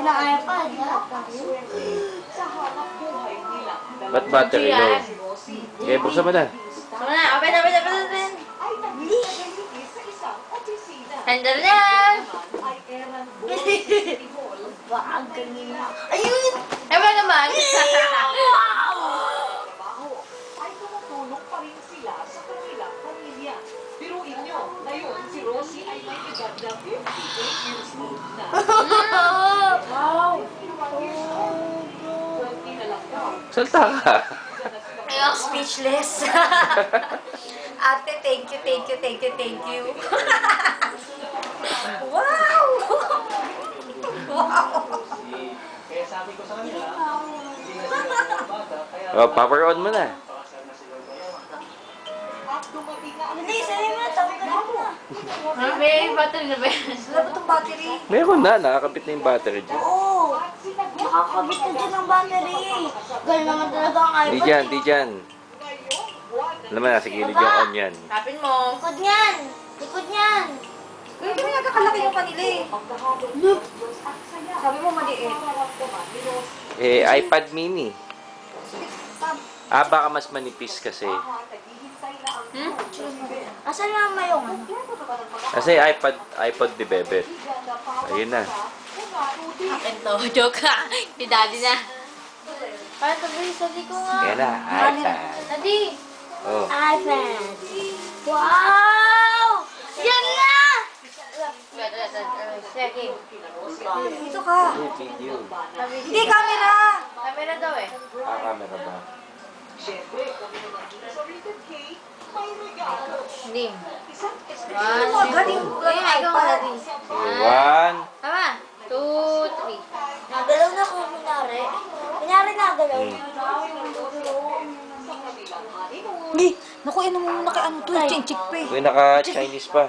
na iPad. Ba't battery low? Okay, buksan mo na. Sama na, open. Handle na! Wag kanina. Ayun! Ewa naman! ay tumutulong pa rin sila sa kanilang pamilya. Biruin nyo, ngayon si Rosie ay may edad na 58 years old na. Wow! 21 years old. 20 na lang daw. Salta ka. Ayaw, speechless. Ate, thank you. Wow! Wow! Kaya sabi ko sa kanila, Oh, power on mo na. at dumating na ang Hindi, sabi mo, tawag ka na mo. May battery na ba yan? Wala ba itong battery? Meron na, nakakabit na yung battery dyan. Oo! Nakakabit na dyan ang battery. Ganun naman talaga ang iPad. Di dyan. Alam mo, nasa gilid yung on yan. Tapin mo. Likod niyan! Kaya kami nagkakalaki mo pa nila eh. Sabi mo maliit. Eh, iPad mini. Baka mas manipis kasi. Asan na naman yung ano? Kasi iPod ni Bebet. Ayun na. Akin to. Joke ka. Di daddy na. Parang sabi ko nga. Yan na, iPad. Daddy! Oh. iPad! Wow! Yan na! Sige. Dito ka. Video. Hindi, camera! Camera daw eh. Camera ba? Siyempre, kung naman sa rated K, may regalo. Hindi. Isang Ano mo, galing ko Ay, yung ikaw iPad. daddy. Okay, 1. Tama. 2, 3. Nagalaw na ko, kunyari. Kunyari nagalaw. Hindi, naku, ano mo muna kay ano to, chinchik pa eh. Uy, naka-Chinese pa.